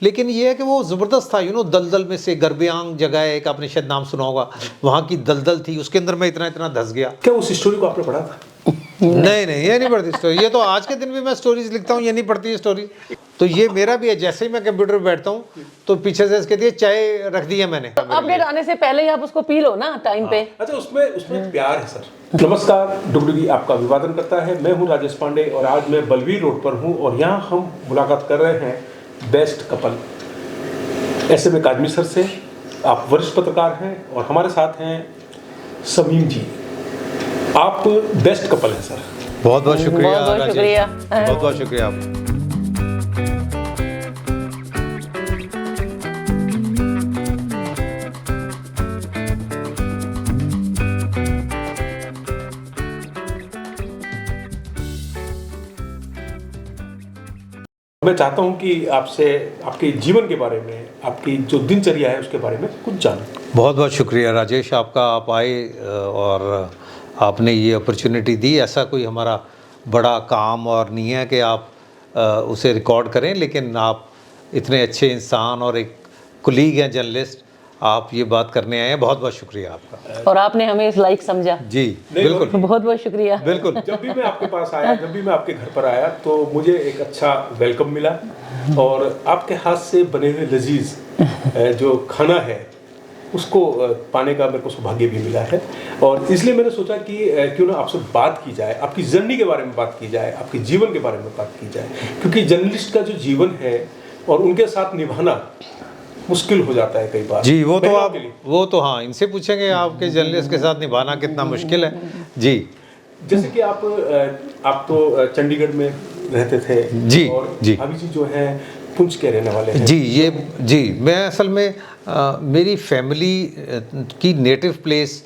लेकिन ये है कि वो ज़बरदस्त था, दलदल में से गर्बियांग जगह है एक, आपने शायद नाम सुना होगा, वहाँ की दलदल थी, उसके अंदर मैं इतना इतना धंस गया। क्या उस स्टोरी को आपने पढ़ा था? नहीं नहीं, ये नहीं पढ़ती स्टोरी, ये तो आज के दिन भी मैं स्टोरीज लिखता हूँ, ये नहीं पढ़ती है स्टोरी। तो ये मेरा भी है, जैसे ही मैं कंप्यूटर पे बैठता हूँ तो पीछे से इसके दिए चाय रख दी है मैंने। तो अपडेट आने से पहले ही आप उसको पी लो ना टाइम पे। अच्छा, उसमें प्यार है सर। नमस्कार, डुगडुगी आपका अभिवादन करता है। मैं हूं राजेश पांडे और आज मैं बलवीर रोड पर हूं और यहां हम मुलाकात कर रहे हैं बेस्ट कपल ऐसे में काजमी सर से। आप वरिष्ठ पत्रकार हैं और हमारे साथ हैं समीम जी। आप बेस्ट कपल हैं सर। बहुत बहुत शुक्रिया बहुत राजेश, शुक्रिया। बहुत बहुत शुक्रिया आप। मैं चाहता हूं कि आपसे आपके जीवन के बारे में, आपकी जो दिनचर्या है उसके बारे में कुछ जानूं। बहुत बहुत शुक्रिया राजेश आपका, आप आए और आपने ये अपॉर्चुनिटी दी। ऐसा कोई हमारा बड़ा काम और नहीं है कि आप उसे रिकॉर्ड करें, लेकिन आप इतने अच्छे इंसान और एक कुलीग हैं जर्नलिस्ट, आप ये बात करने आए हैं, बहुत बहुत शुक्रिया आपका। और आपने हमें इस लाइक समझा। जी बिल्कुल, बहुत बहुत शुक्रिया। बिल्कुल। जब भी मैं आपके पास आया, जब भी मैं आपके घर पर आया तो मुझे एक अच्छा वेलकम मिला और आपके हाथ से बने हुए लजीज जो खाना है उसको पाने का मेरे को सौभाग्य भी मिला है। और इसलिए मैंने सोचा कि क्यों ना आपसे बात की जाए, आपकी जर्नी के बारे में बात की जाए, आपके जीवन के बारे में बात की जाए, क्योंकि जर्नलिस्ट का जो जीवन है और उनके साथ निभाना मुश्किल हो जाता है कई बार। जी वो तो हाँ, इनसे पूछेंगे आपके जर्नलिस्ट के साथ निभाना कितना मुश्किल है। जी, जैसे कि आप तो चंडीगढ़ में रहते थे जी, और जी। अभी जी जो है पुंछ के रहने वाले हैं। जी मैं असल में मेरी फैमिली की नेटिव प्लेस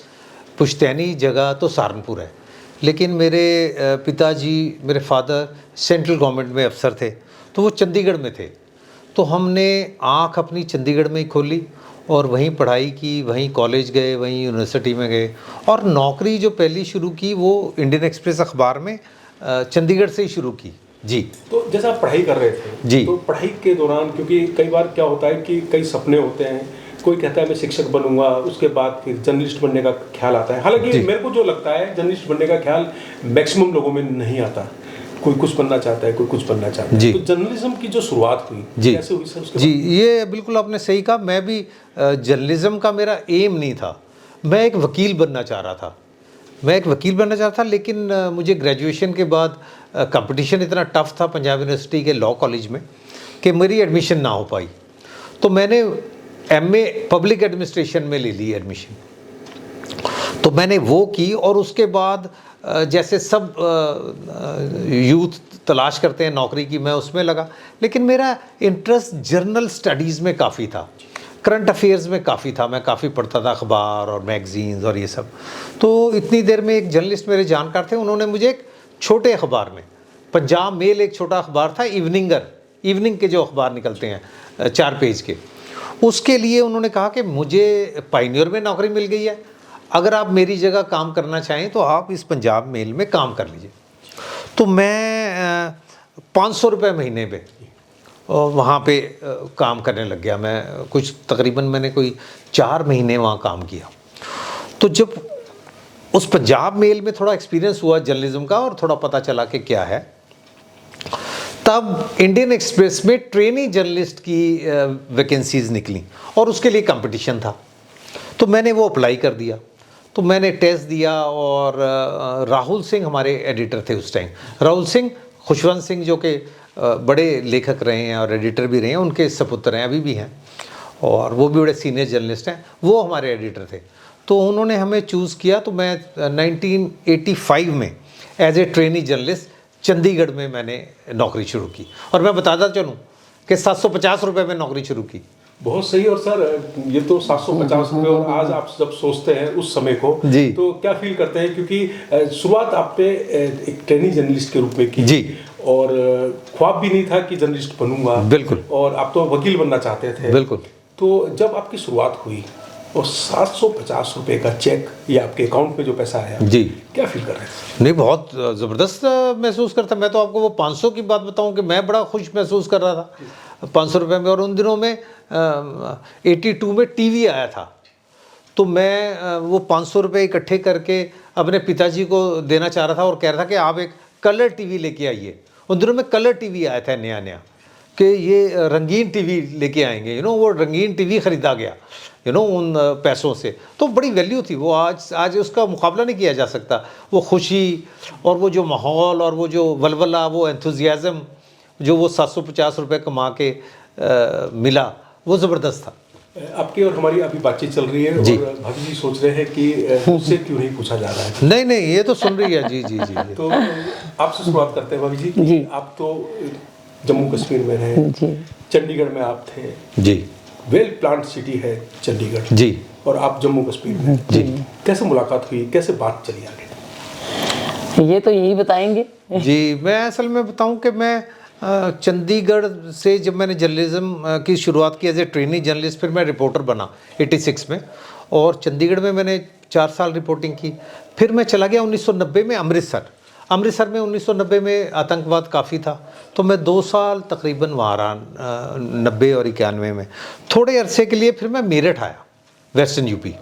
पुश्तैनी जगह तो सहारनपुर है, लेकिन मेरे पिताजी, मेरे फादर सेंट्रल गवर्नमेंट में अफसर थे, तो वो चंडीगढ़ में थे। तो हमने आँख अपनी चंडीगढ़ में ही खोली और वहीं पढ़ाई की, वहीं कॉलेज गए, वहीं यूनिवर्सिटी में गए और नौकरी जो पहली शुरू की वो इंडियन एक्सप्रेस अखबार में चंडीगढ़ से ही शुरू की। जी। तो जैसा आप पढ़ाई कर रहे थे जी, तो पढ़ाई के दौरान, क्योंकि कई बार क्या होता है कि कई सपने होते हैं, कोई कहता है मैं शिक्षक बनूंगा, उसके बाद फिर जर्नलिस्ट बनने का ख्याल आता है। हालांकि मेरे को जो लगता है जर्नलिस्ट बनने का ख्याल मैक्सिमम लोगों में नहीं आता। कोई कुछ बनना चाहता है, कोई कुछ बनना चाहता है। तो जर्नलिज्म की जो शुरुआत हुई कैसे हुई सर? उसके जी, ये बिल्कुल आपने सही कहा। मैं भी जर्नलिज्म का मेरा एम नहीं था, मैं एक वकील बनना चाह रहा था। लेकिन मुझे ग्रेजुएशन के बाद कंपटीशन इतना टफ था पंजाब यूनिवर्सिटी के लॉ कॉलेज में कि मेरी एडमिशन ना हो पाई। तो मैंने एमए पब्लिक एडमिनिस्ट्रेशन में ले ली एडमिशन, तो मैंने वो की और उसके बाद जैसे सब यूथ तलाश करते हैं नौकरी की, मैं उसमें लगा। लेकिन मेरा इंटरेस्ट जर्नल स्टडीज़ में काफ़ी था, करंट अफेयर्स में काफ़ी था, मैं काफ़ी पढ़ता था अखबार और मैगज़ीन्स और ये सब। तो इतनी देर में एक जर्नलिस्ट मेरे जानकार थे, उन्होंने मुझे एक छोटे अखबार में, पंजाब मेल एक छोटा अखबार था, इवनिंग के जो अखबार निकलते हैं 4 पेज के, उसके लिए उन्होंने कहा कि मुझे पायनियर में नौकरी मिल गई है, अगर आप मेरी जगह काम करना चाहें तो आप इस पंजाब मेल में काम कर लीजिए। तो मैं 500 रुपये महीने पे वहाँ पे काम करने लग गया। मैं कुछ तकरीबन मैंने कोई 4 महीने वहाँ काम किया। तो जब उस पंजाब मेल में थोड़ा एक्सपीरियंस हुआ जर्नलिज्म का और थोड़ा पता चला कि क्या है, तब इंडियन एक्सप्रेस में ट्रेनी जर्नलिस्ट की वैकेंसीज निकली और उसके लिए कंपटीशन था। तो मैंने वो अप्लाई कर दिया, तो मैंने टेस्ट दिया और राहुल सिंह हमारे एडिटर थे उस टाइम। राहुल सिंह खुशवंत सिंह जो कि बड़े लेखक रहे हैं और एडिटर भी रहे हैं, उनके सपुत्र हैं, अभी भी हैं, और वो भी बड़े सीनियर जर्नलिस्ट हैं, वो हमारे एडिटर थे। तो उन्होंने हमें चूज़ किया। तो मैं 1985 में as a trainee journalist Chandigarh में मैंने नौकरी शुरू की और मैं बताता चलूँ कि 750 रुपये में नौकरी शुरू की। बहुत सही। और सर ये तो 750 रुपये, और आज आप जब सोचते हैं उस समय को जी, तो क्या फील करते हैं? क्योंकि शुरुआत आपने एक ट्रेनी जर्नलिस्ट के रूप में की जी, और ख्वाब भी नहीं था कि जर्नलिस्ट बनूंगा। बिल्कुल। और आप तो वकील बनना चाहते थे। बिल्कुल। तो जब आपकी शुरुआत हुई और 750 रुपये का चेक या आपके अकाउंट में जो पैसा आया, जी, क्या फील कर रहे थे? नहीं, बहुत ज़बरदस्त महसूस करता। मैं तो आपको वो 500 की बात बताऊं कि मैं बड़ा खुश महसूस कर रहा था। 500 रुपये में। और उन दिनों में 82 में टीवी आया था, तो मैं वो 500 रुपये इकट्ठे करके अपने पिताजी को देना चाह रहा था और कह रहा था कि आप एक कलर टीवी लेके आइए। उन दिनों में कलर टीवी आया था नया नया, कि ये रंगीन टीवी लेके आएंगे, वो रंगीन टीवी ख़रीदा गया उन पैसों से। तो बड़ी वैल्यू थी वो, आज उसका मुकाबला नहीं किया जा सकता। वो खुशी और वो जो माहौल और वो जो वलवला, वो एंथुजियाज़म जो वो 750 रुपये कमा के मिला, वो ज़बरदस्त था। आपकी और हमारी अभी बातचीत चल रही है जी। और भाभी जी सोच रहे हैं कि मुझसे क्यों नहीं पूछा जा रहा है। नहीं नहीं, ये तो सुन रही है। जी जी जी, जी। तो आपसे शुरुआत करते हैं भाभी जी। जी। आप तो जम्मू कश्मीर में रहे, जी चंडीगढ़ में आप थे, जी वेल प्लान्ड सिटी है चंडीगढ़, जी और आप जम्मू कश्मीर में। जी कैसे मुलाकात हुई, कैसे बात चली आगे? ये तो यही बताएंगे। जी। मैं असल में बताऊं कि मैं चंडीगढ़ से जब मैंने जर्नलिज्म की शुरुआत की एज ए ट्रेनी जर्नलिस्ट, फिर मैं रिपोर्टर बना 86 में, और चंडीगढ़ में मैंने 4 साल रिपोर्टिंग की। फिर मैं चला गया 1990 में अमृतसर में 1990 में आतंकवाद काफ़ी था, तो मैं 2 साल तकरीबन वहाँ रहा 90 और 91 में। थोड़े अरसे के लिए फिर मैं मेरठ आया, वेस्टर्न यूपी,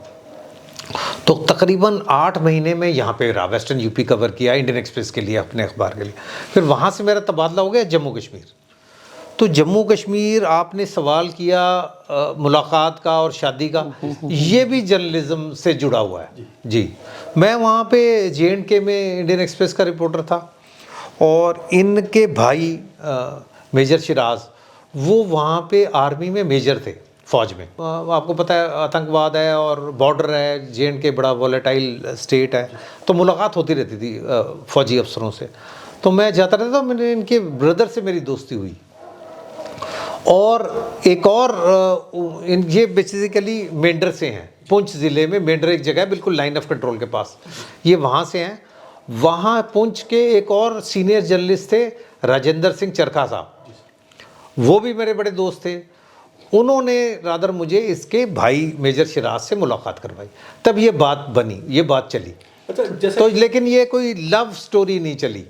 तो तकरीबन 8 महीने में यहाँ पे रहा, वेस्टर्न यूपी कवर किया इंडियन एक्सप्रेस के लिए, अपने अखबार के लिए। फिर वहाँ से मेरा तबादला हो गया जम्मू कश्मीर। तो जम्मू कश्मीर, आपने सवाल किया मुलाकात का और शादी का, ये भी जर्नलिज्म से जुड़ा हुआ है। जी, मैं वहाँ पे J&K में इंडियन एक्सप्रेस का रिपोर्टर था, और इनके भाई मेजर शिराज, वो वहाँ पे आर्मी में मेजर थे, फ़ौज में। आपको पता है आतंकवाद है और बॉर्डर है, J&K बड़ा वॉलेटाइल स्टेट है, तो मुलाकात होती रहती थी फ़ौजी अफसरों से। तो मैं जाता रहता था, मैंने इनके ब्रदर से मेरी दोस्ती हुई। और एक और ये बेसिकली मेंढर से हैं, पुंछ ज़िले में मेंढर एक जगह है बिल्कुल लाइन ऑफ कंट्रोल के पास, ये वहाँ से हैं। वहाँ पुंछ के एक और सीनियर जर्नलिस्ट थे राजेंद्र सिंह चरखा साहब, वो भी मेरे बड़े दोस्त थे। उन्होंने रादर मुझे इसके भाई मेजर शिराज से मुलाकात करवाई, तब ये बात बनी, ये बात चली। अच्छा, जैसे तो लेकिन ये कोई लव स्टोरी नहीं चली,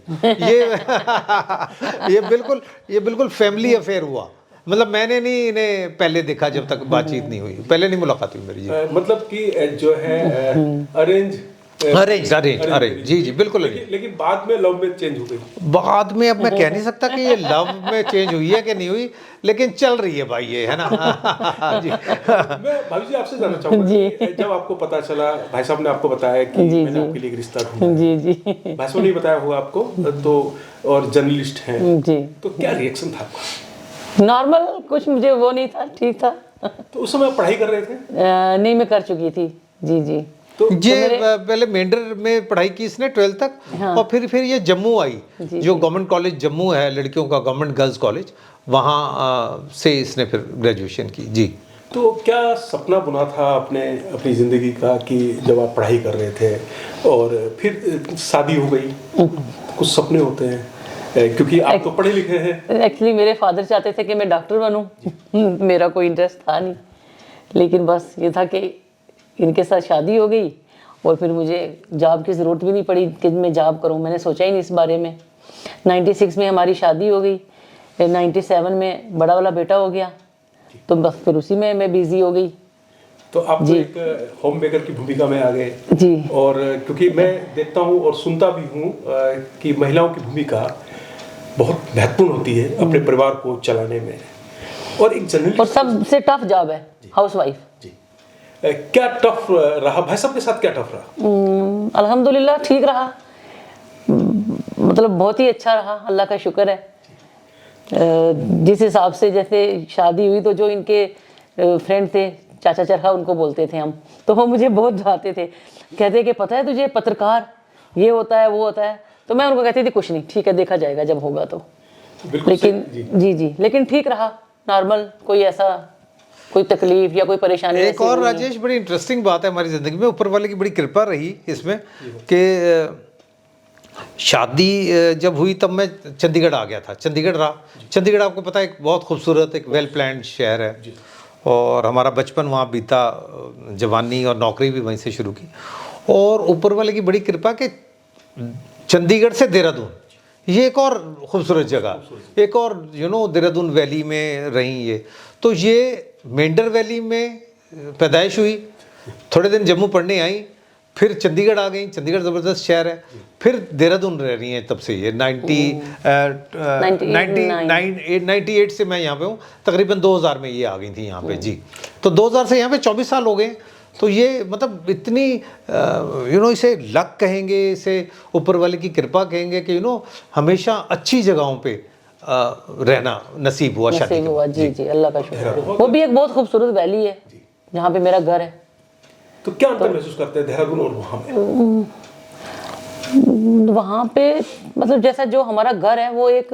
ये बिल्कुल फैमिली अफेयर हुआ। मतलब मैंने नहीं इन्हें पहले देखा, जब तक बातचीत नहीं हुई, पहले नहीं मुलाकात हुई मेरी। जी, मतलब कि जो है अरेंज जी जी, बिल्कुल। लेकिन बाद में लव में चेंज हो गई। बाद में अब मैं कह नहीं सकता कि ये लव में चेंज हुई है कि नहीं हुई, लेकिन चल रही है भाई, ये है ना। जी। मैं भाभी जी आपसे जानना चाहूँगा कि जब आपको पता चला, भाई साहब ने आपको बताया कि मैंने आपके लिए एक रिश्ता ढूंढा, जी जी भाई साहब ने बताया होगा आपको, तो और जर्नलिस्ट हैं, जी, तो क्या रिएक्शन था आपका? नॉर्मल, कुछ मुझे वो नहीं था, ठीक था। तो उस समय आप पढ़ाई कर रहे थे? नहीं, मैं कर चुकी थी। जी जी। तो ये पहले मेंढर में पढ़ाई की इसने 12th तक, और फिर ये जम्मू आई, जो गवर्नमेंट कॉलेज जम्मू है लड़कियों का, गवर्नमेंट गर्ल्स कॉलेज, वहाँ से इसने फिर ग्रेजुएशन की। जी। तो क्या सपना बुना था अपनी ज़िंदगी का कि जब आप पढ़ाई कर रहे थे और फिर शादी हो गई, कुछ सपने होते हैं, क्योंकि आप तो पढ़े लिखे हैं। एक्चुअली मेरे फादर चाहते थे कि मैं डॉक्टर बनूं, मेरा कोई इंटरेस्ट था नहीं, लेकिन बस ये था कि इनके साथ शादी हो गई, और फिर मुझे जॉब की ज़रूरत भी नहीं पड़ी कि मैं जॉब करूं, मैंने सोचा ही नहीं इस बारे में। 96 में हमारी शादी हो गई, 97 में बड़ा वाला बेटा हो गया, तो बस फिर उसी में मैं बिज़ी हो गई। तो आप तो एक होम मेकर की भूमिका में आ गए जी। और क्योंकि मैं देखता हूँ और सुनता भी हूँ कि महिलाओं की भूमिका बहुत महत्वपूर्ण होती है अपने परिवार को चलाने में, और एक जर्नलिस्ट, और सबसे टफ जॉब है हाउसवाइफ। जी। क्या टफ रहा भाई साहब के साथ, क्या टफ रहा? अल्हम्दुलिल्लाह ठीक रहा, मतलब बहुत ही अच्छा रहा, अल्लाह का शुक्र है। जिस हिसाब से जैसे शादी हुई, तो जो इनके फ्रेंड थे, चाचा चरखा उनको बोलते थे हम, तो वो मुझे बहुत डराते थे, कहते कि पता है तुझे पत्रकार ये होता है वो होता है, तो मैं उनको कहती थी कुछ नहीं, ठीक है देखा जाएगा जब होगा तो। लेकिन जी जी, लेकिन ठीक रहा, नॉर्मल, कोई ऐसा कोई तकलीफ या कोई परेशानी। एक और राजेश बड़ी इंटरेस्टिंग बात है हमारी ज़िंदगी में, ऊपर वाले की बड़ी कृपा रही इसमें कि शादी जब हुई तब मैं चंडीगढ़ आ गया था, चंडीगढ़ रहा। चंडीगढ़ आपको पता है एक बहुत खूबसूरत, एक वेल प्लान्ड शहर है, और हमारा बचपन वहाँ बीता, जवानी और नौकरी भी वहीं से शुरू की। और ऊपर वाले की बड़ी कृपा कि चंडीगढ़ से देहरादून ये एक और खूबसूरत जगह, एक और देहरादून वैली में रही ये। तो ये मेंढर वैली में पैदाइश हुई, थोड़े दिन जम्मू पढ़ने आई, फिर चंडीगढ़ आ गई। चंडीगढ़ ज़बरदस्त शहर है। फिर देहरादून रह रही हैं तब से। ये 98 से मैं यहाँ पे हूँ। तकरीबन 2000 में ये आ गई थी यहाँ पे जी। तो 2000 से यहाँ पे 24 साल हो गए। तो ये मतलब इतनी इसे लक कहेंगे, इसे ऊपर वाले की कृपा कहेंगे कि हमेशा अच्छी जगहों पे रहना नसीब हुआ, शादी नसीब हुआ। जी जी, अल्लाह का शुक्र। वो भी एक बहुत खूबसूरत वैली है जहाँ पे मेरा घर है। तो क्या अंतर महसूस करते हैं देहरादून और वहाँ पे? वहाँ पे मतलब जैसा जो हमारा घर है वो एक,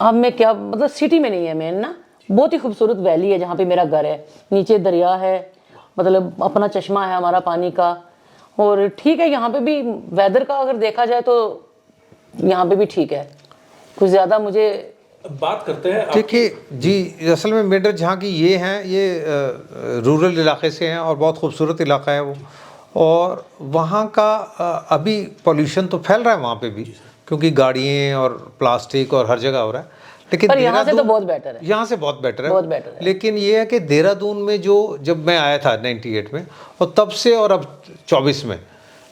अब मैं क्या मतलब सिटी में नहीं है मेन ना, बहुत ही खूबसूरत वैली है जहाँ पे मेरा घर है। नीचे दरिया है, मतलब अपना चश्मा है हमारा पानी का। और ठीक है, यहाँ पे भी वेदर का अगर देखा जाए तो यहाँ पे भी ठीक है, कुछ ज़्यादा मुझे। बात करते हैं देखिए जी, असल में मेंढर जहाँ की ये हैं, ये रूरल इलाके से हैं और बहुत खूबसूरत इलाका है वो। और वहाँ का अभी पोल्यूशन तो फैल रहा है वहाँ पे भी, क्योंकि गाड़ियाँ और प्लास्टिक और हर जगह हो रहा है। लेकिन पर यहाँ से तो बहुत बेटर है, यहाँ से बहुत बेटर है, बहुत बेटर है। लेकिन ये है कि देहरादून में जब मैं आया था 98 में, और तब से और अब 24 में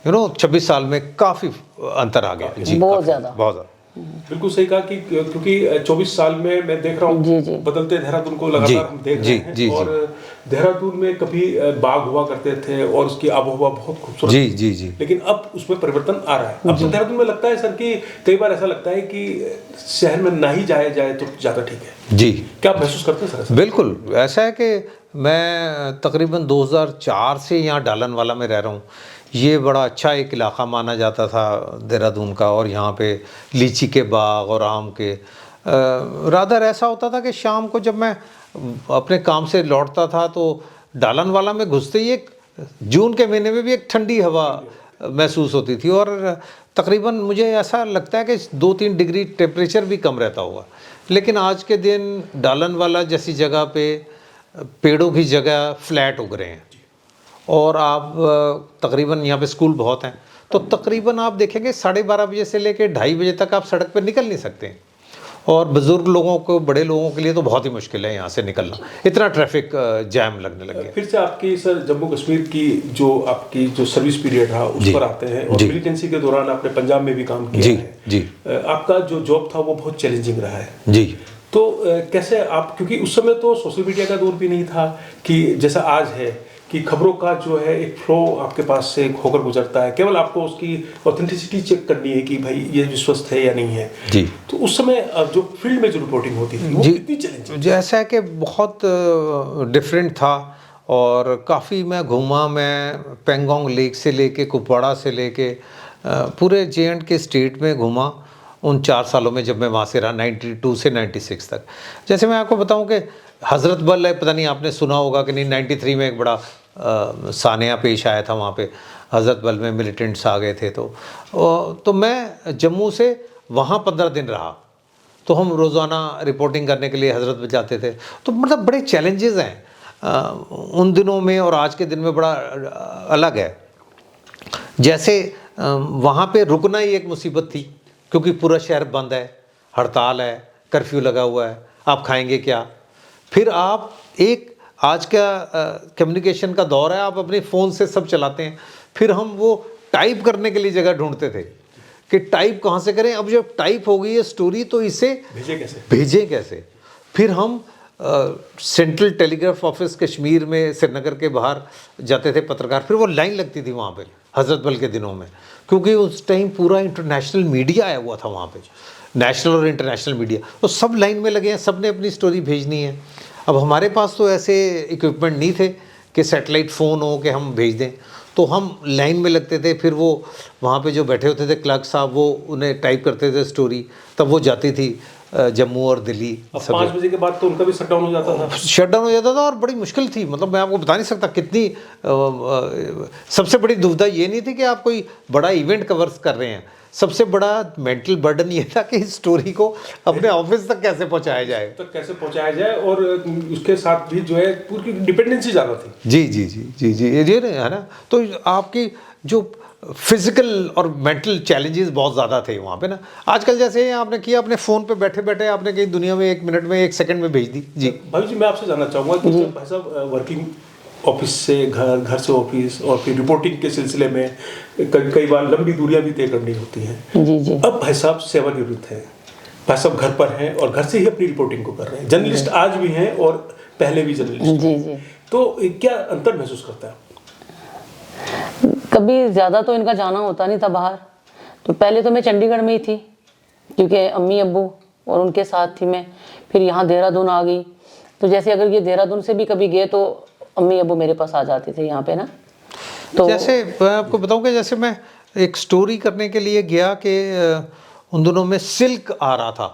26 साल में काफ़ी अंतर आ गया जी, बहुत ज़्यादा, बहुत ज़्यादा। बिल्कुल सही कहा कि क्योंकि 24 साल में मैं देख रहा हूँ बदलते देहरादून को लगातार हम देख रहे हैं। और देहरादून में कभी बाग हुआ करते थे और उसकी आबोहवा बहुत खूबसूरत जी जी जी, लेकिन अब उसमें परिवर्तन आ रहा है। अब तो देहरादून में लगता है सर कि कई बार ऐसा लगता है कि शहर में ना ही जाया जाए तो ज़्यादा ठीक है जी। क्या आप महसूस करते हैं सर? बिल्कुल ऐसा है कि मैं तकरीबन 2004 से यहाँ डालनवाला में रह रहा हूँ। ये बड़ा अच्छा एक इलाका माना जाता था देहरादून का, और यहाँ पे लीची के बाग और आम के रादर ऐसा होता था कि शाम को जब मैं अपने काम से लौटता था तो डालनवाला में घुसते ही एक जून के महीने में भी एक ठंडी हवा महसूस होती थी, और तकरीबन मुझे ऐसा लगता है कि 2-3 डिग्री टेम्परेचर भी कम रहता होगा। लेकिन आज के दिन डालनवाला जैसी जगह पे पेड़ों की जगह फ्लैट उग रहे हैं, और आप तकरीबन यहाँ पे स्कूल बहुत हैं, तो तकरीबन आप देखेंगे 12:30 बजे से लेकर 2:30 बजे तक आप सड़क पर निकल नहीं सकते। और बुज़ुर्ग लोगों को, बड़े लोगों के लिए तो बहुत ही मुश्किल है यहाँ से निकलना, इतना ट्रैफिक जैम लगने लग गया। फिर से आपकी सर जम्मू कश्मीर की आपकी जो सर्विस पीरियड रहा उस पर आते हैं। और मिलिटेंसी के दौरान आपने पंजाब में भी काम किया जी, है जी। आपका जो जॉब था वो बहुत चैलेंजिंग रहा है जी। तो कैसे आप, क्योंकि उस समय तो सोशल मीडिया का दौर भी नहीं था कि जैसा आज है कि खबरों का जो है एक फ्लो आपके पास से होकर गुजरता है, केवल आपको उसकी ऑथेंटिसिटी चेक करनी है कि भाई ये विश्वस्त है या नहीं है जी। तो उस समय जो फील्ड में जो रिपोर्टिंग होती थी वो कितनी चैलेंजिंग? जैसा है कि बहुत डिफरेंट था, और काफ़ी मैं घूमा। मैं पेंगोंग लेक से लेके, कुपवाड़ा से लेके पूरे J&K के स्टेट में घूमा उन 4 सालों में, जब मैं वहाँ से रहा 92 से 96 तक। जैसे मैं आपको बताऊं कि हज़रत बल है, पता नहीं आपने सुना होगा कि नहीं, 93 में एक बड़ा सानिया पेश आया था वहाँ पे। हज़रत बल में मिलिटेंट्स आ गए थे, तो मैं जम्मू से वहाँ 15 दिन रहा। तो हम रोज़ाना रिपोर्टिंग करने के लिए हज़रत बल जाते थे। तो मतलब बड़े चैलेंजेस हैं उन दिनों में और आज के दिन में, बड़ा अलग है। जैसे वहाँ पे रुकना ही एक मुसीबत थी, क्योंकि पूरा शहर बंद है, हड़ताल है, कर्फ्यू लगा हुआ है, आप खाएंगे क्या। फिर आप आज का कम्युनिकेशन का दौर है, आप अपने फ़ोन से सब चलाते हैं। फिर हम वो टाइप करने के लिए जगह ढूंढते थे कि टाइप कहाँ से करें। अब जब टाइप हो गई है स्टोरी, तो इसे भेजें कैसे। फिर हम सेंट्रल टेलीग्राफ ऑफिस कश्मीर में, श्रीनगर के बाहर जाते थे पत्रकार। फिर वो लाइन लगती थी वहाँ पे हज़रत बल के दिनों में, क्योंकि उस टाइम पूरा इंटरनेशनल मीडिया आया हुआ था वहाँ पे, नेशनल और इंटरनेशनल मीडिया। तो सब लाइन में लगे हैं, सब ने अपनी स्टोरी भेजनी है। अब हमारे पास तो ऐसे इक्विपमेंट नहीं थे कि सैटेलाइट फ़ोन हो कि हम भेज दें, तो हम लाइन में लगते थे। फिर वो वहाँ पे जो बैठे होते थे क्लर्क साहब, वो उन्हें टाइप करते थे स्टोरी, तब वो जाती थी जम्मू और दिल्ली। 5 बजे के बाद तो उनका भी शटडाउन हो जाता था। शटडाउन हो जाता था, और बड़ी मुश्किल थी। मतलब मैं आपको बता नहीं सकता कितनी सबसे बड़ी दुविधा ये नहीं थी कि आप कोई बड़ा इवेंट कवर कर रहे हैं। सबसे बड़ा मेंटल बर्डन ये था कि इस स्टोरी को अपने ऑफिस तक कैसे पहुंचाया जाए, और उसके साथ भी जो है पूरी डिपेंडेंसी ज़्यादा थी। जी जी जी जी जी, ये है ना। तो आपकी जो फिजिकल और मेंटल चैलेंजेस बहुत ज़्यादा थे वहाँ पे ना। आजकल जैसे आपने किया, अपने फ़ोन पे बैठे बैठे आपने कहीं दुनिया में 1 मिनट में 1 सेकंड में भेज दी। जी भाई जी, मैं आपसे जानना चाहूँगा कि जब भाई साहब वर्किंग ऑफिस से घर, घर से ऑफिस और फिर रिपोर्टिंग के सिलसिले में कई बार लंबी दूरियां भी तय करनी होती हैं। जी जी। अब भाई साहब सेवानिवृत्त हैं, भाई साहब घर पर हैं और घर से ही अपनी रिपोर्टिंग को कर रहे हैं। जर्नलिस्ट आज भी हैं और पहले भी जर्नलिस्ट जी जी। तो क्या अंतर महसूस करता है? कभी ज़्यादा तो इनका जाना होता नहीं था बाहर। तो पहले तो मैं चंडीगढ़ में ही थी, क्योंकि अम्मी अब्बू और उनके साथ थी मैं। फिर यहाँ देहरादून आ गई, तो जैसे अगर ये देहरादून से भी कभी गए तो अम्मी अब्बू मेरे पास आ जाते थे यहाँ पे ना। तो जैसे मैं आपको बताऊं कि जैसे मैं एक स्टोरी करने के लिए गया कि उन दिनों में सिल्क आ रहा था।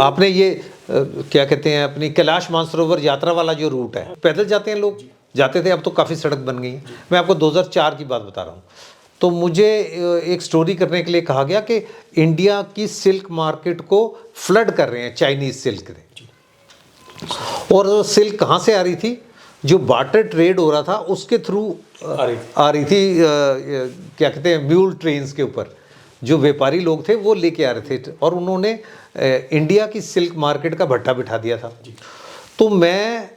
आपने ये क्या कहते हैं, अपनी कैलाश मानसरोवर यात्रा वाला जो रूट है, पैदल जाते हैं लोग, जाते थे, अब तो काफ़ी सड़क बन गई है। मैं आपको 2004 की बात बता रहा हूँ। तो मुझे एक स्टोरी करने के लिए कहा गया कि इंडिया की सिल्क मार्केट को फ्लड कर रहे हैं चाइनीज़ सिल्क ने। और वो सिल्क कहाँ से आ रही थी? जो बार्टर ट्रेड हो रहा था उसके थ्रू आ रही थी, क्या कहते हैं, म्यूल ट्रेन्स के ऊपर जो व्यापारी लोग थे वो लेके आ रहे थे, और उन्होंने इंडिया की सिल्क मार्केट का भट्टा बिठा दिया था। तो मैं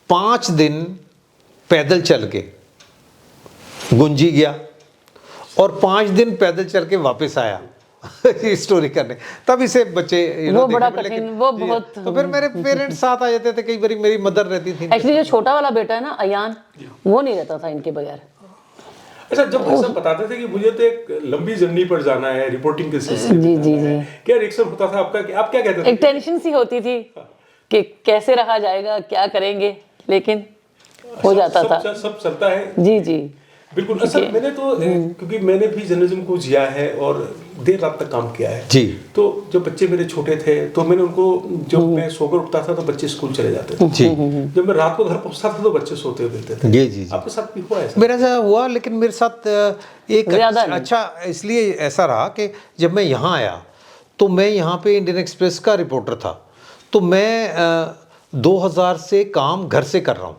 5 दिन पैदल चल के गुंजी गया और 5 दिन पैदल चल के वापस आया स्टोरी करने। तब इसे बच्चे वो बड़ा देखे, कठिन, वो बहुत। तो फिर मेरे पेरेंट्स साथ आ जाते थे, कई बार मेरी मदर रहती थी। एक्चुअली जो छोटा वाला बेटा है ना अयान, वो नहीं रहता था इनके बगैर। अच्छा, जब भाई साहब बताते थे कि मुझे तो एक लंबी जर्नी पर जाना है, रिपोर्टिंग के सिलसिले जी में जी जाना है, जी। क्या रिएक्शन होता था आपका? कि आप क्या कहते थे? एक टेंशन सी होती थी कि कैसे रहा जाएगा, क्या करेंगे, लेकिन हो जाता था। सब चलता है। जी जी बिल्कुल। असल मैंने तो क्योंकि मैंने भी जर्नलिज्म को जिया है और देर रात तक काम किया है जी। तो जब बच्चे मेरे छोटे थे तो मैंने उनको, जब मैं सोकर उठता था तो बच्चे स्कूल चले जाते थे जी। जब मैं रात को घर पहुंचता था तो बच्चे सोते हुए मिलते थे। जी जी। आपके साथ भी हुआ ऐसा? मेरे साथ हुआ, लेकिन मेरे साथ एक ज़्यादा नहीं। अच्छा इसलिए ऐसा रहा कि जब मैं यहाँ आया तो मैं यहाँ पे इंडियन एक्सप्रेस का रिपोर्टर था। तो मैं 2000 से काम घर से कर रहा हूँ।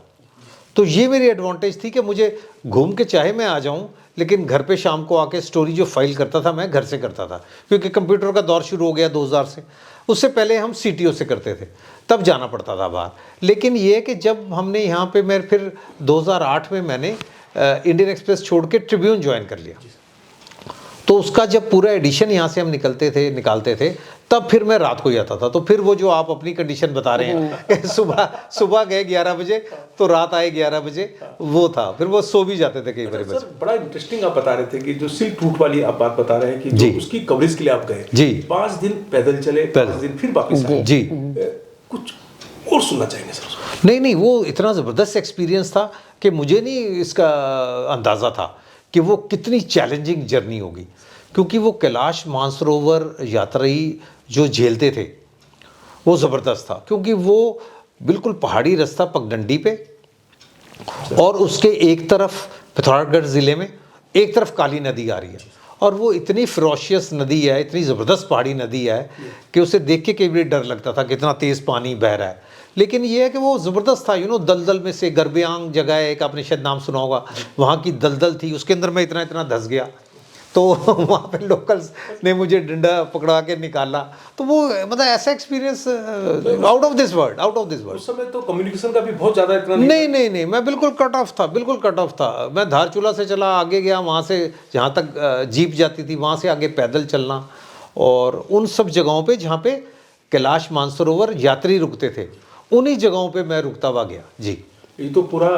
तो ये मेरी एडवांटेज थी कि मुझे घूम के चाहे मैं आ जाऊँ, लेकिन घर पे शाम को आके स्टोरी जो फाइल करता था मैं घर से करता था, क्योंकि कंप्यूटर का दौर शुरू हो गया 2000 से। उससे पहले हम सीटीओ से करते थे, तब जाना पड़ता था बाहर। लेकिन ये कि जब हमने यहाँ पे, मैं फिर 2008 में मैंने इंडियन एक्सप्रेस छोड़ के ट्रिब्यून ज्वाइन कर लिया। तो उसका जब पूरा एडिशन यहाँ से हम निकालते थे तब फिर मैं रात को जाता था। तो फिर वो जो आप अपनी कंडीशन बता रहे हैं कि सुबह गए 11 बजे तो रात आए 11 बजे, वो था। फिर वो सो भी जाते थे कई बार। सर, बड़ा इंटरेस्टिंग आप बता रहे थे कि जो सिल्क रूट वाली आप बात बता रहे हैं कि जो उसकी कवरेज के लिए आप गए जी। 5 दिन पैदल चले, 5 दिन फिर वापस आए जी। कुछ और सुनना चाहेंगे सर? नहीं, वो इतना ज़बरदस्त एक्सपीरियंस था कि मुझे नहीं इसका अंदाज़ा था कि वो कितनी चैलेंजिंग जर्नी होगी, क्योंकि वो कैलाश मानसरोवर यात्री जो झेलते थे वो ज़बरदस्त था। क्योंकि वो बिल्कुल पहाड़ी रास्ता पगडंडी पे, और उसके एक तरफ पिथौरागढ़ ज़िले में, एक तरफ काली नदी आ रही है, और वो इतनी फिरोशियस नदी है, इतनी ज़बरदस्त पहाड़ी नदी है कि उसे देख के कई बार डर लगता था, कितना तेज़ पानी बह रहा है। लेकिन ये है कि वो ज़बरदस्त था, दलदल में से, गरब्यांग जगह है एक, आपने शायद नाम सुना होगा, वहाँ की दलदल थी, उसके अंदर मैं इतना धंस गया। तो वहाँ पे लोकल्स ने मुझे डंडा पकड़ा के निकाला। तो वो मतलब ऐसा experience out of this world. उस समय तो कम्युनिकेशन का भी बहुत ज़्यादा इतना नहीं, मैं बिल्कुल कट ऑफ था। मैं धारचूला से चला, आगे गया, वहाँ से जहाँ तक जीप जाती थी वहाँ से आगे पैदल चलना, और उन सब जगहों पे जहाँ पे कैलाश मानसरोवर यात्री रुकते थे, उन्हीं जगहों पे मैं रुकता हुआ गया। जी। ये तो पूरा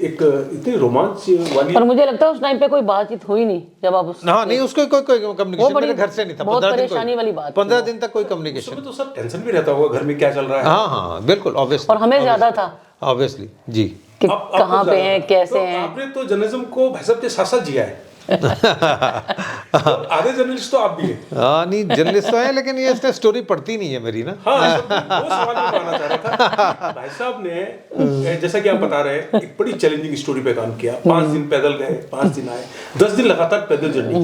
एक इतनी रोमांच वाली। पर मुझे लगता है उस टाइम पे कोई बातचीत हुई नहीं जब आप हाँ, नहीं, उसको कोई कम्युनिकेशन मेरे घर से नहीं था। बहुत परेशानी वाली बात। 15 दिन तक कोई कम्युनिकेशन। उसमें तो सब टेंशन भी रहता होगा, घर में क्या चल रहा है। हाँ, बिल्कुल, ऑब्वियसली। और हमें ज्यादा था, ऑब्वियसली जी। कि कहाँ पे हैं, कैसे हैं। आपने तो जर्नलिज्म को भाई साहब के साथ जिया है। आधे जर्नलिस्ट तो आप भी हैं। हाँ, नहीं, जर्नलिस्ट तो है, लेकिन ये इसने स्टोरी पढ़ती नहीं है मेरी ना। हाँ, वो सवाल मैं करना चाह रहा था। भाई साहब ने, जैसा कि आप बता रहे हैं, एक बड़ी चैलेंजिंग स्टोरी पे काम किया। 5 दिन पैदल गए, 5 दिन आए, 10 दिन लगातार पैदल जर्नी,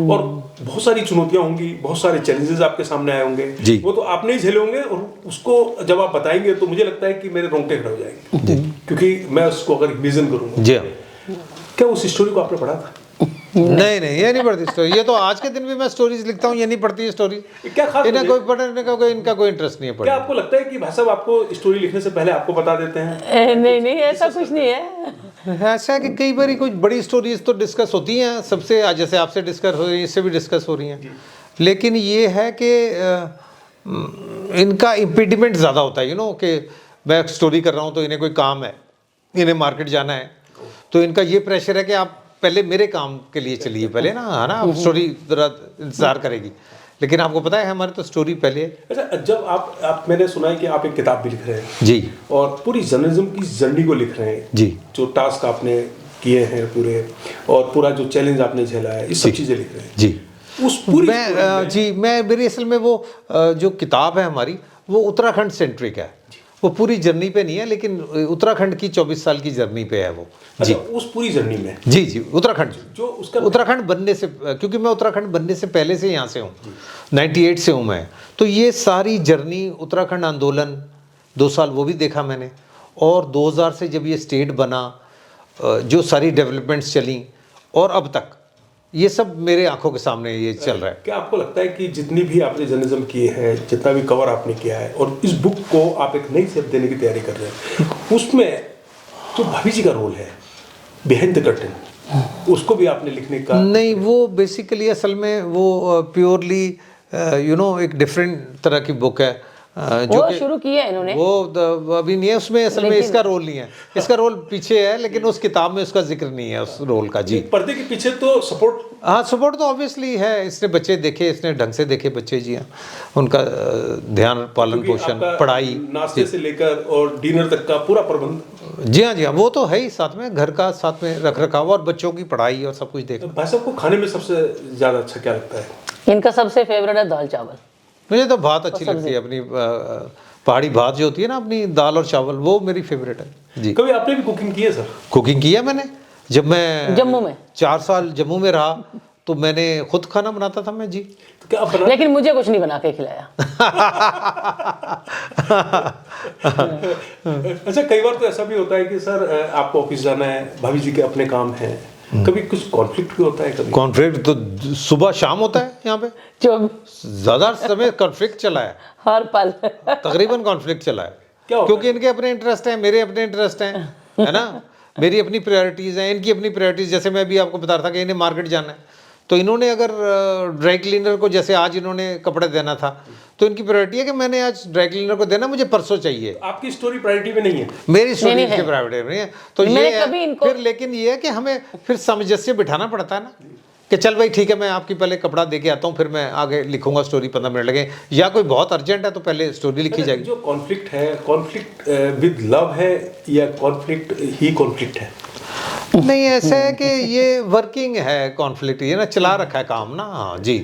और बहुत सारी चुनौतियां होंगी, बहुत सारे चैलेंजेस आपके सामने आए होंगे। वो तो आपने ही झेले होंगे, और उसको जब आप बताएंगे तो मुझे लगता है कि मेरे रोंगटे खड़े हो जाएंगे, क्योंकि मैं उसको अगर इमेजिन करूंगा। जी। क्या उस स्टोरी को आपने पढ़ा था? नहीं नहीं, ये नहीं पढ़ती स्टोरी। ये तो आज के दिन भी मैं स्टोरीज लिखता हूँ, ये नहीं पढ़ती है स्टोरी। क्या खास इन्हें वजह? कोई पढ़ने का इनका कोई इंटरेस्ट नहीं है क्या पढ़ने। आपको लगता है कि भाई साहब आपको स्टोरी लिखने से पहले आपको बता देते हैं? नहीं नहीं, ऐसा कुछ नहीं है। ऐसा है कि कई बार कुछ बड़ी स्टोरीज तो डिस्कस होती हैं सबसे, जैसे आपसे डिस्कस हो रही है, इससे भी डिस्कस हो रही हैं, लेकिन ये है कि इनका इम्पीडिमेंट ज़्यादा होता है, कि मैं स्टोरी कर रहा हूँ तो इन्हें कोई काम है, इन्हें मार्केट जाना है, तो इनका ये प्रेशर है कि आप पहले मेरे काम के लिए चलिए पहले ना, है ना, स्टोरी ज़रा इंतज़ार करेगी। लेकिन आपको पता है हमारे तो स्टोरी पहले है। अच्छा, जब आप मैंने सुना है कि आप एक किताब भी लिख रहे हैं जी और पूरी जर्नलिज्म की जर्नी को लिख रहे हैं, जी, जो टास्क आपने किए हैं पूरे, और पूरा जो चैलेंज आपने झेला है, ये सब चीज़ें लिख रहे हैं जी। उस पूरी मैं story में- जी, मैं मेरी असल में वो जो किताब है हमारी, वो उत्तराखंड सेंट्रिक है। वो पूरी जर्नी पे नहीं है, लेकिन उत्तराखंड की 24 साल की जर्नी पे है वो। जी अच्छा, उस पूरी जर्नी में जी जी, उत्तराखंड जो उसका उत्तराखंड बनने से, क्योंकि मैं उत्तराखंड बनने से पहले से यहाँ से हूँ, 98 से हूँ मैं, तो ये सारी जर्नी, उत्तराखंड आंदोलन 2 साल वो भी देखा मैंने, और 2000 से जब ये स्टेट बना, जो सारी डेवलपमेंट्स चली, और अब तक ये सब मेरे आंखों के सामने ये चल रहा है। क्या आपको लगता है कि जितनी भी आपने जर्नलिज्म किए हैं, जितना भी कवर आपने किया है, और इस बुक को आप एक नई शेप देने की तैयारी कर रहे हैं, उसमें जो भाभी जी का रोल है बिहाइंड द कर्टन, उसको भी आपने लिखने का? नहीं, वो बेसिकली असल में वो प्योरली एक डिफरेंट तरह की बुक है, जो वो कि शुरू किया है इन्होंने। वो अभी नहीं है उसमें, असल में इसका रोल नहीं है, इसका रोल पीछे है, लेकिन उस किताब में उसका जिक्र नहीं है उस रोल का। जी पर्दे के पीछे तो सपोर्ट, हाँ, सपोर्ट तो ऑब्वियसली है, इसने बच्चे देखे, इसने ढंग से देखे बच्चे, जी हाँ, उनका ध्यान पालन पोषण, पढ़ाई, नाश्ते से लेकर और डिनर तक का पूरा प्रबंध। जी हाँ जी हाँ, वो तो है ही, साथ में घर का, साथ में रख रखाव और बच्चों की पढ़ाई और सब कुछ देख। भाई साहब को खाने में सबसे ज़्यादा अच्छा क्या लगता है? इनका सबसे फेवरेट है दाल चावल। मुझे तो भात अच्छी लगती है, अपनी पहाड़ी भात जो होती है ना, अपनी दाल और चावल, वो मेरी फेवरेट है जी। कभी आपने भी कुकिंग की है सर? कुकिंग किया मैंने, जब मैं जम्मू में 4 साल जम्मू में रहा, तो मैंने खुद खाना बनाता था मैं जी। तो क्या आप बना? लेकिन मुझे कुछ नहीं बना के खिलाया। अच्छा, कई बार तो ऐसा भी होता है कि सर आपको ऑफिस जाना है, भाभी जी के अपने काम हैं, कभी कुछ कॉन्फ्लिक्ट भी होता है? कभी कॉन्फ्लिक्ट तो सुबह शाम होता है यहाँ पे, जो ज़्यादा समय कॉन्फ्लिक्ट चला है, हर पल तकरीबन कॉन्फ्लिक्ट चला है, क्या होता क्योंकि इनके अपने इंटरेस्ट हैं, मेरे अपने इंटरेस्ट हैं, है ना, मेरी अपनी प्रायोरिटीज़ हैं, इनकी अपनी प्रायोरिटीज़। जैसे मैं भी आपको बता रहा था कि इन्हें मार्केट जाना है, तो इन्होंने अगर ड्राई क्लीनर को, जैसे आज इन्होंने कपड़े देना था, तो इनकी प्रायोरिटी है कि मैंने आज ड्राई क्लीनर को देना, मुझे परसों चाहिए। आपकी स्टोरी प्रायोरिटी में नहीं है? मेरी स्टोरी नहीं इनके है। प्रायोरिटी नहीं है, तो मैंने ये कभी है इनको- फिर, लेकिन ये है कि हमें फिर सामंजस्य बिठाना पड़ता है ना, कि चल भाई ठीक है, मैं आपकी पहले कपड़ा दे के आता हूँ, फिर मैं आगे लिखूंगा स्टोरी, 15 मिनट लगे, या कोई बहुत अर्जेंट है तो पहले स्टोरी लिखी जाएगी। जो कॉन्फ्लिक्ट है, कॉन्फ्लिक्ट विद लव है या कॉन्फ्लिक्ट ही कॉन्फ्लिक्ट है? नहीं, ऐसा है कि ये वर्किंग है कॉन्फ्लिक्ट, ये ना चला रखा है काम ना, हाँ जी,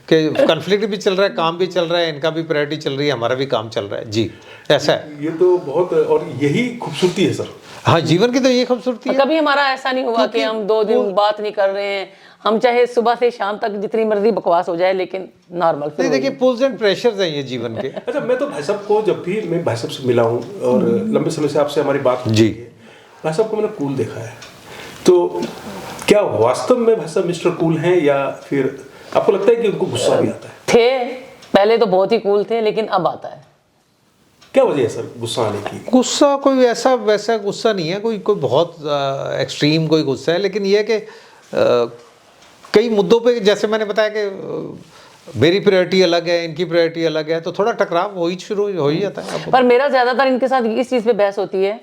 कि कॉन्फ्लिक्ट भी चल रहा है, काम भी चल रहा है, इनका भी प्रायोरिटी चल रही है, हमारा भी काम चल रहा है जी, ऐसा है। ये तो बहुत, और यही खूबसूरती है सर। हाँ, जीवन की तो ये खूबसूरती है। कभी हमारा ऐसा नहीं हुआ कि हम 2 दिन बात नहीं कर रहे हैं, हम चाहे सुबह से शाम तक जितनी मर्जी बकवास हो जाए, लेकिन नॉर्मल। नहीं, देखिए, पुल्स एंड प्रेशर्स हैं ये जीवन के। अच्छा, मैं तो भाई साहब को, जब भी मैं भाई साहब से मिला हूँ और लंबे समय से आपसे हमारी बात जी। होती है, भाई साहब को मैंने कूल देखा है, तो क्या वास्तव में भाई साहब मिस्टर कूल हैं, या फिर आपको लगता है कि उनको गुस्सा भी आता है? थे पहले तो बहुत ही कूल थे, लेकिन अब आता है। क्या वजह है सर गुस्सा आने की? गुस्सा कोई ऐसा वैसा गुस्सा नहीं है, कोई बहुत एक्सट्रीम कोई गुस्सा है, लेकिन ये है कि कई मुद्दों पे, जैसे मैंने बताया कि मेरी प्रायोरिटी अलग है, इनकी प्रायोरिटी अलग है, तो थोड़ा टकराव हो ही जाता है आपको। पर मेरा ज्यादातर इनके साथ इस चीज पे बहस होती है,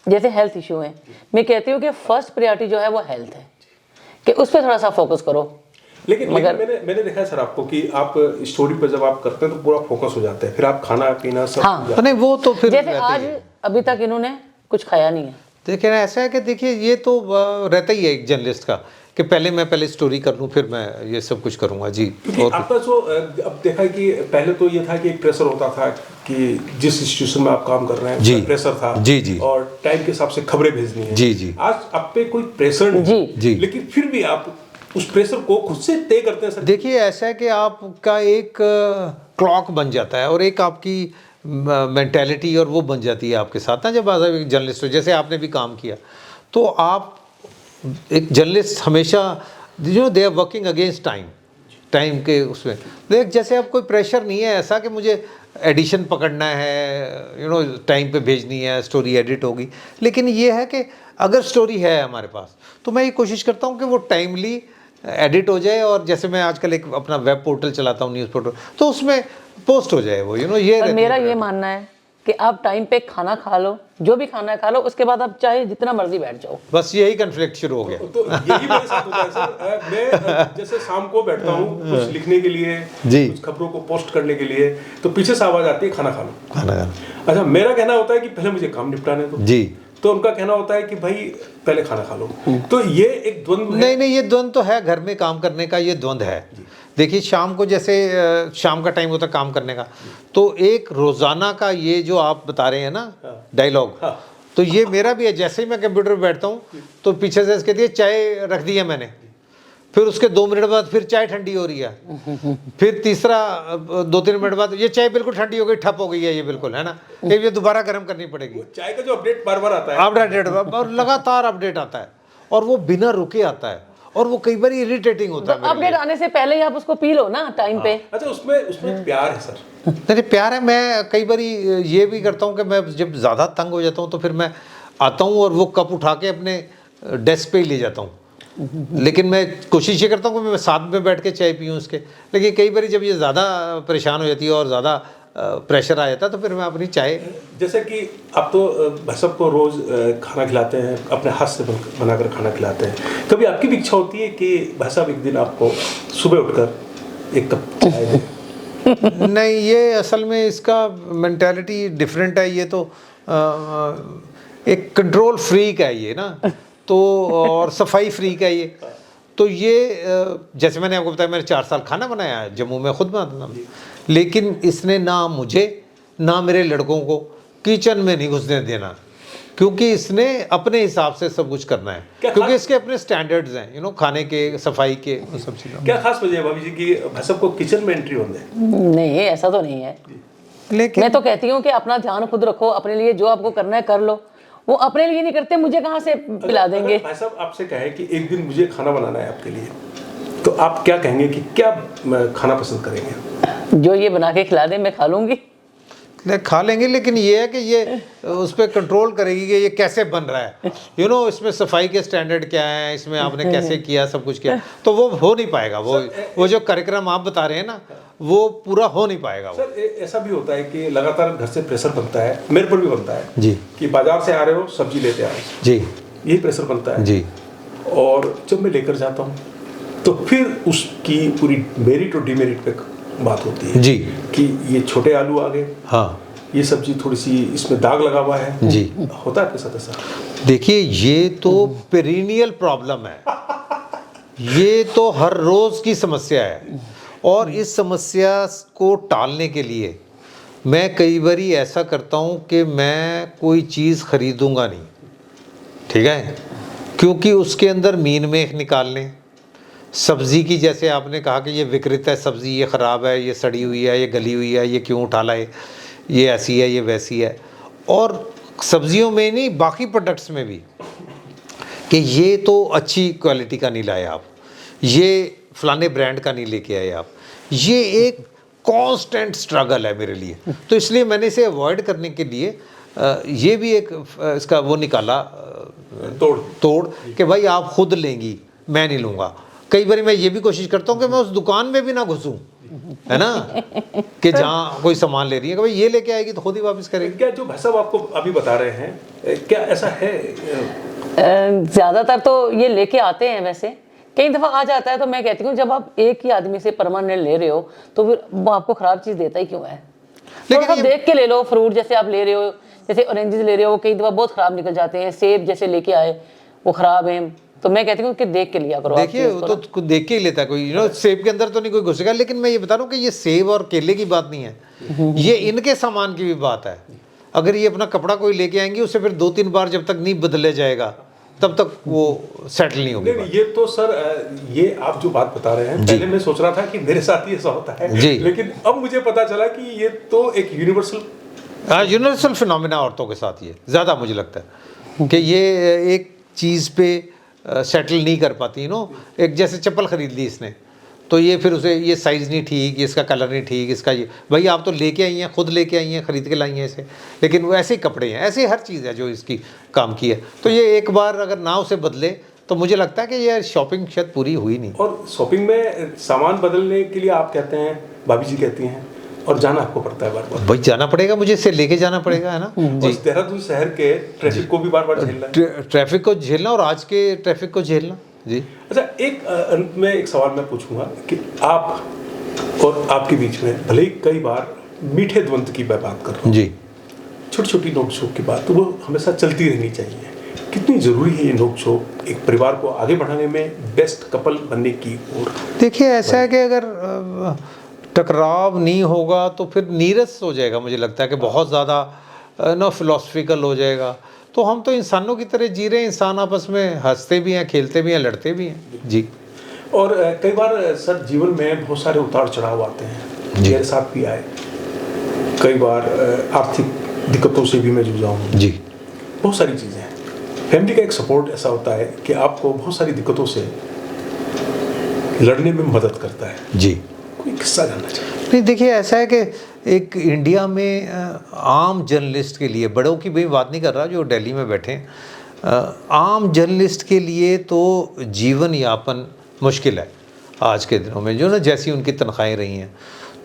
जैसे हेल्थ इशू है, मैं कहती हूँ कि फर्स्ट प्रायोरिटी जो है वो हेल्थ है, कि उस पर थोड़ा सा फोकस करो। लेकिन मैंने देखा है सर आपको कि आप स्टोरी पर जब आप करते हैं तो पूरा फोकस हो जाता है, फिर आप खाना पीना सब हाँ। भूल जाते नहीं, वो तो फिर जैसे रहता आज ही है। अभी तक इन्होंने कुछ खाया नहीं है। देखिए ना, ऐसा है कि देखिए, ये तो रहता ही है एक जर्नलिस्ट का, कि पहले स्टोरी कर लूँ, फिर मैं ये सब कुछ करूँगा जी। क्योंकि आपका जो अब देखा कि पहले तो ये था कि एक प्रेशर होता था कि जिस इंस्टीट्यूशन में आप काम कर रहे हैं जी। उसका प्रेशर था जी, जी। और टाइम के हिसाब से खबरें भेजनी है। जी, जी। आज आप पे कोई प्रेशर नहीं है, जी। लेकिन फिर भी आप उस प्रेशर को खुद से तय करते हैं सर। देखिए, ऐसा है कि आपका एक क्लॉक बन जाता है, और एक आपकी मेंटालिटी और वो बन जाती है आपके साथ ना, जब आप एक जर्नलिस्ट हो, जैसे आपने भी काम किया, तो आप एक जर्नलिस्ट हमेशा they are working against time के उसमें देख, जैसे अब कोई प्रेशर नहीं है ऐसा कि मुझे एडिशन पकड़ना है, टाइम पे भेजनी है, स्टोरी एडिट होगी। लेकिन ये है कि अगर स्टोरी है हमारे पास तो मैं ये कोशिश करता हूँ कि वो टाइमली एडिट हो जाए, और जैसे मैं आजकल एक अपना वेब पोर्टल चलाता हूँ, न्यूज़ पोर्टल, तो उसमें पोस्ट हो जाए वो, ये और मेरा ये मानना है कि आप टाइम पे खाना खा लो, जो भी खाना है खा लो, उसके बाद आप चाहे जितना मर्जी बैठ जाओ। बस यही कन्फ्लिक्ट शुरू हो गया। तो यही मेरे साथ होता है सर। मैं जैसे शाम को बैठता हूँ कुछ लिखने के लिए, जी। कुछ खबरों को पोस्ट करने के लिए, तो पीछे से आवाज आती है खाना खा लो। खाना अच्छा, मेरा कहना होता है कि पहले मुझे काम निपटाने दो, जी, तो उनका कहना होता है कि भाई पहले खाना खा लो। तो ये एक द्वंद्व है। नहीं, ये द्वंद्व तो है, घर में काम करने का ये द्वंद्व है। देखिए, शाम को जैसे शाम का टाइम होता है काम करने का, तो एक रोजाना का ये जो आप बता रहे हैं ना डायलॉग, तो ये मेरा भी है। जैसे ही मैं कंप्यूटर पे बैठता हूँ तो पीछे से इसके दिए चाय रख दी है मैंने, फिर उसके 2 मिनट बाद फिर चाय ठंडी हो रही है, फिर तीसरा 2-3 मिनट बाद ये चाय बिल्कुल ठंडी हो गई, ठप हो गई है ये बिल्कुल, है ना, ये दोबारा गर्म करनी पड़ेगी। चाय का जो अपडेट बार बार आता है, अपडेट और लगातार अपडेट आता है, और वो बिना रुके आता है, और वो कई बार इरिटेटिंग होता है। अपडेट आने से पहले ही आप उसको पी लो ना टाइम पे। अच्छा, उसमें प्यार है सर। नहीं, प्यार है। मैं कई बार ये भी करता हूँ कि मैं जब ज़्यादा तंग हो जाता हूँ तो फिर मैं आता हूँ और वो कप उठा के अपने डेस्क पे ही ले जाता हूँ। लेकिन मैं कोशिश ये करता हूँ कि मैं साथ में बैठ के चाय पीऊँ उसके। लेकिन कई बार जब ये ज़्यादा परेशान हो जाती है और ज़्यादा प्रेशर आ जाता है तो फिर मैं अपनी चाय, जैसे कि आप तो भाई साहब को रोज खाना खिलाते हैं, अपने हाथ से बनाकर खाना खिलाते हैं, कभी आपकी भी इच्छा होती है कि भाई साहब एक दिन आपको सुबह उठकर एक कप चाय दें? नहीं, ये असल में इसका मेंटालिटी डिफरेंट है। ये तो एक कंट्रोल फ्रीक है ये ना, तो और सफाई फ्रीक है ये। तो ये जैसे मैंने आपको बताया, मैंने 4 साल खाना बनाया है, जम्मू में खुद बनाता था, लेकिन इसने ना मुझे ना मेरे लड़कों को किचन में नहीं घुसने देना, क्योंकि इसने अपने हिसाब से सब कुछ करना है, क्योंकि इसके अपने स्टैंडर्ड्स हैं, खाने के, सफाई के, उन सब चीज़ों। क्या खास वजह है भाभी जी कि भाई साहब को किचन में एंट्री होने दें? नहीं, ऐसा तो नहीं है। लेकिन मैं तो कहती हूँ कि अपना ध्यान खुद रखो, अपने लिए जो आपको करना है कर लो। वो अपने लिए नहीं करते, मुझे कहाँ से पिला देंगे? भाई साहब आपसे कहे कि एक दिन मुझे खाना बनाना है आपके लिए, तो आप क्या कहेंगे कि क्या खाना पसंद करेंगे? जो ये बना के खिला दे मैं खा लूंगी। खा लेंगे, लेकिन ये है कि ये उस पर कंट्रोल करेगी कि ये कैसे बन रहा है, इसमें सफाई के स्टैंडर्ड क्या है, इसमें आपने कैसे किया, सब कुछ किया, तो वो हो नहीं पाएगा। वो जो कार्यक्रम आप बता रहे हैं ना, वो पूरा हो नहीं पाएगा। सर ऐसा भी होता है कि लगातार घर से प्रेशर बनता है, मेरे पर भी बनता है जी, कि बाजार से आ रहे हो सब्जी लेते आ रहे हो जी, यही प्रेशर बनता है जी। और जब मैं लेकर जाता हूँ तो फिर उसकी पूरी मेरिट और डिमेरिट पे बात होती है जी, कि ये छोटे आलू आ गए, हाँ, ये सब्जी थोड़ी सी इसमें दाग लगा हुआ है जी। होता है आपके साथ ऐसा? देखिए, ये तो पेरिनियल प्रॉब्लम है, ये तो हर रोज की समस्या है, और इस समस्या को टालने के लिए मैं कई बार ऐसा करता हूँ कि मैं कोई चीज़ खरीदूंगा नहीं, ठीक है, क्योंकि उसके अंदर मीन मेख निकालने, सब्ज़ी की, जैसे आपने कहा कि ये विकृत है सब्ज़ी, ये ख़राब है, ये सड़ी हुई है, ये गली हुई है, ये क्यों उठा लाए, ये ऐसी है, ये वैसी है, और सब्जियों में नहीं बाकी प्रोडक्ट्स में भी, कि ये तो अच्छी क्वालिटी का नहीं लाए आप, ये फलाने ब्रांड का नहीं लेके आए आप। ये एक कांस्टेंट स्ट्रगल है मेरे लिए, तो इसलिए मैंने इसे अवॉइड करने के लिए ये भी एक इसका वो निकाला तोड़ कि भाई आप खुद लेंगी, मैं नहीं लूँगा। कई बार मैं ये भी कोशिश करता हूँ कि मैं उस दुकान में भी ना घुसूँ, है ना, कि जहाँ कोई सामान ले रही है कि भाई ये लेके आएगी तो खुद ही वापस करेगी। क्या जो भाई साहब आपको अभी बता रहे हैं, क्या ऐसा है? ज़्यादातर तो ये लेके आते हैं, वैसे कई दफ़ा आ जाता है, तो मैं कहती हूँ जब आप एक ही आदमी से परमानेंट ले रहे हो तो फिर वो आपको ख़राब चीज़ देता ही क्यों है? लेकिन आप देख के ले लो। फ्रूट जैसे आप ले रहे हो, जैसे ऑरेंजेस ले रहे हो, कई दफ़ा बहुत ख़राब निकल जाते हैं। सेब जैसे लेके आए वो ख़राब हैं, तो मैं कहती हूँ कि देख के लिया करो। देखिए, वो तो देख के ही लेता है कोई, सेब के अंदर तो नहीं कोई घुसेगा। लेकिन मैं ये बता रहा हूँ कि ये सेब और केले की बात नहीं है, ये इनके सामान की भी बात है। अगर ये अपना कपड़ा कोई लेके आएंगे, उसे फिर 2-3 बार जब तक नहीं बदले जाएगा तब तक वो सेटल नहीं होगी। ये तो सर, ये आप जो बात बता रहे हैं, पहले मैं सोच रहा था कि मेरे साथ ही ऐसा होता है जी, लेकिन अब मुझे पता चला कि ये तो एक यूनिवर्सल फिनोमेना औरतों के साथ ये ज़्यादा मुझे लगता है कि ये एक चीज़ पे सेटल नहीं कर पाती, एक जैसे चप्पल ख़रीद ली इसने, तो ये फिर उसे ये साइज़ नहीं ठीक, इसका कलर नहीं ठीक, इसका ये, भाई आप तो लेके आई हैं, खुद लेके आई हैं, ख़रीद के लाई हैं इसे, लेकिन वो ऐसे ही कपड़े हैं, ऐसे ही हर चीज़ है जो इसकी काम की है। तो ये एक बार अगर ना उसे बदले तो मुझे लगता है कि ये शॉपिंग शायद पूरी हुई नहीं। और शॉपिंग में सामान बदलने के लिए आप कहते हैं, भाभी जी कहती हैं, और जाना आपको पड़ता है बार बार। भाई जाना पड़ेगा, मुझे इसे लेके जाना पड़ेगा, है ना जी। देहरादून शहर के ट्रैफिक को भी बार बार झेलना है। ट्रैफिक को झेलना और आज के ट्रैफिक को झेलना जी। अच्छा, एक अंत में एक सवाल मैं पूछूंगा कि आप और आपके बीच में भले ही कई बार मीठे द्वंद्व की मैं बात कर रहा हूँ जी, छोटी छोटी नोक झोंक की बात, तो वो हमेशा चलती रहनी चाहिए। कितनी ज़रूरी है ये नोक झोंक एक परिवार को आगे बढ़ाने में, बेस्ट कपल बनने की ओर? देखिए ऐसा है कि अगर टकराव नहीं होगा तो फिर नीरस हो जाएगा, मुझे लगता है कि बहुत ज़्यादा फिलोसफिकल हो जाएगा। तो हम तो इंसानों की तरह जी रहे हैं, इंसान आपस में हंसते भी हैं, खेलते भी हैं, लड़ते भी हैं जी। और कई बार सर जीवन में बहुत सारे उतार चढ़ाव आते हैं, मेरे साथ भी आए। कई बार आर्थिक दिक्कतों से भी मैं जूझा हूँ जी। बहुत सारी चीज़ें हैं। फैमिली का एक सपोर्ट ऐसा होता है कि आपको बहुत सारी दिक्कतों से लड़ने में मदद करता है जी। कोई किस्सा जानना चाहिए? नहीं देखिए ऐसा है कि एक इंडिया में आम जर्नलिस्ट के लिए, बड़ों की भी बात नहीं कर रहा जो दिल्ली में बैठे हैं, आम जर्नलिस्ट के लिए तो जीवन यापन मुश्किल है आज के दिनों में, जो ना जैसी उनकी तनख्वाहें रही हैं।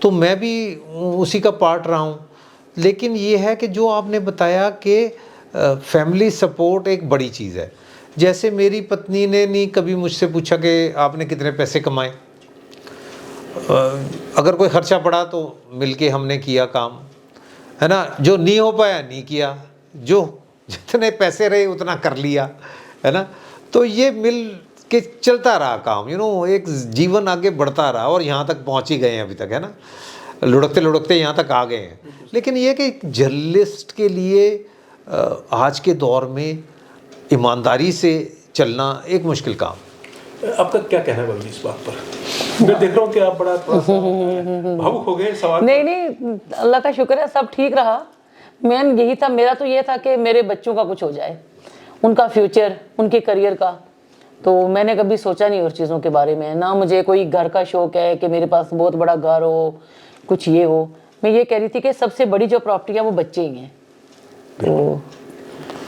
तो मैं भी उसी का पार्ट रहा हूँ। लेकिन ये है कि जो आपने बताया कि फैमिली सपोर्ट एक बड़ी चीज़ है। जैसे मेरी पत्नी ने नहीं कभी मुझसे पूछा कि आपने कितने पैसे कमाए, अगर कोई ख़र्चा पड़ा तो मिलके हमने किया काम, है ना। जो नहीं हो पाया नहीं किया, जो जितने पैसे रहे उतना कर लिया, है ना। तो ये मिल के चलता रहा काम, एक जीवन आगे बढ़ता रहा और यहाँ तक पहुँच ही गए हैं अभी तक, है ना। लुढ़कते लुढ़कते यहाँ तक आ गए हैं। लेकिन ये कि जर्नलिस्ट के लिए आज के दौर में ईमानदारी से चलना एक मुश्किल काम। आपका क्या कहना है भाई इस बात पर? मैं देख रहा हूँ कि आप बड़ा थोड़ा सा भावुक हो गए सवाल। नहीं, अल्लाह का शुक्र है सब ठीक रहा। मेन यही था, मेरा तो ये था कि मेरे बच्चों का कुछ हो जाए, उनका फ्यूचर, उनके करियर का। तो मैंने कभी सोचा नहीं और चीज़ों के बारे में, ना मुझे कोई घर का शौक है कि मेरे पास बहुत बड़ा घर हो, कुछ ये हो। मैं ये कह रही थी कि सबसे बड़ी जो प्रॉपर्टी है वो बच्चे ही हैं। तो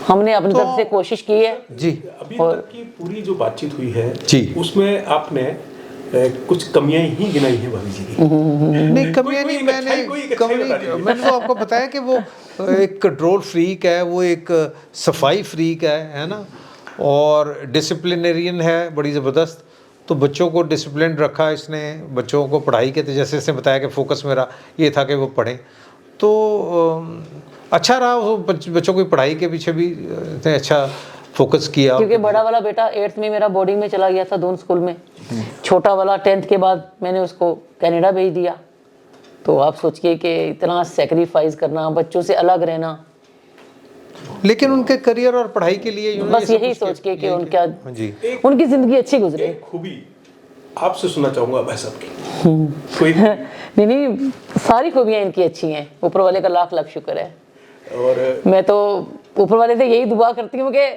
हमने अपनी तरफ से कोशिश की है जी। अभी तक की पूरी जो बातचीत हुई है जी, उसमें आपने कुछ कमियां ही गिनाई हैं भाभी जी की। नहीं कमियां नहीं, मैंने तो आपको बताया कि वो एक कंट्रोल फ्रीक है, वो एक सफाई फ्रीक है ना, और डिसिप्लिनरियन है बड़ी ज़बरदस्त। तो बच्चों को डिसिप्लिन रखा इसने, बच्चों को पढ़ाई के, जैसे इसने बताया कि फोकस मेरा ये था कि वो पढ़ें। तो अच्छा रहा, वो बच्चों की पढ़ाई के पीछे भी इतने अच्छा फोकस किया। क्योंकि बड़ा वाला बेटा 8th में मेरा बोर्डिंग में चला गया था दून स्कूल में, छोटा वाला 10th के बाद मैंने उसको कनाडा भेज दिया। तो आप सोचिए कि इतना सेक्रीफाइस करना, बच्चों से अलग रहना, लेकिन उनके करियर और पढ़ाई के लिए बस यही सोच के कि उनका उनकी जिंदगी अच्छी गुजरे। खूबी आपसे सुनना चाहूंगा भाई साहब की कोई नहीं, सारी खूबियाँ इनकी अच्छी हैं, ऊपर वाले का लाख लाख शुक्र है। और मैं तो ऊपर वाले से यही दुआ करती हूँ कि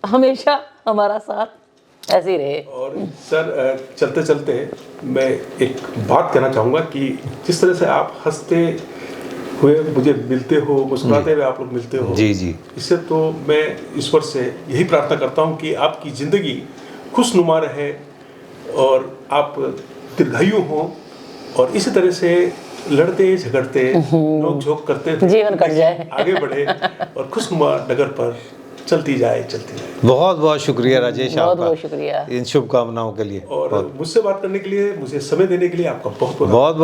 हमेशा हमारा साथ ऐसे ही रहे। और सर चलते चलते मैं एक बात कहना चाहूँगा कि जिस तरह से आप हंसते हुए मुझे मिलते हो, मुस्कुराते हुए आप लोग मिलते हो, जी जी, इससे तो मैं ईश्वर से यही प्रार्थना करता हूँ कि आपकी ज़िंदगी खुशनुमा रहे और आप दीर्घायु हों और इसी तरह से लड़ते झगड़ते नोक झोंक करते जीवन कट जाए, आगे बढ़े और खुशनुमा डगर पर चलती जाए। बहुत बहुत शुक्रिया राजेश, बहुत बहुत शुक्रिया इन शुभकामनाओं के लिए और मुझसे बात करने के लिए, मुझे समय देने के लिए आपका बहुत बहुत